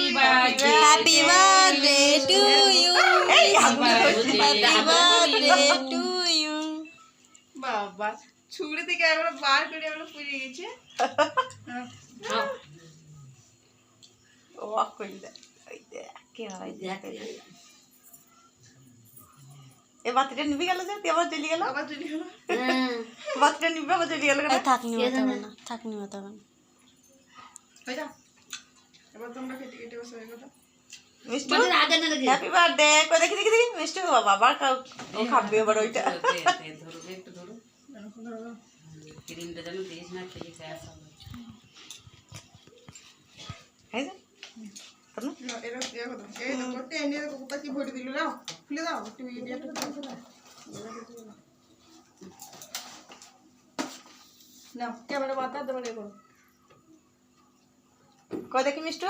Happy birthday to you, happy birthday to you. বাবা ছুরি থেকে আমরা বার করে আমরা পুড়ে গেছে। ওয়াক করে দেখ, ওই দেখ কে হয় দেখ। এ বাতিটা নিভে গেল যে, আবার জ্বলি গেল, আবার চলে গেল। বাতিটা নিভে আবার জ্বলি গেল। থাক নিভাতে হবে না, থাক নিভাতে হবে না। হয়ে যা, এবার তোমরা কেটে কেটে বসে হয়ে গেল। মিষ্টু হ্যাপি বার্থডে কই দেখি দেখি দেখি মিষ্টু বাবা আবার ও খাবে এবার ওইটা। একটু ধরো ক্রিমটা যেন দিস না, খেয়ে গ্যাস হবে। এই যে না, এরা ইয়ে করো। এই তো করতে এনে কোথা কি ভরে দিল নাও, খুলে দাও একটু ইয়েটা দাও। নাও ক্যামেরা বাতা দেবো, এ করো। কই দেখি মিষ্টু।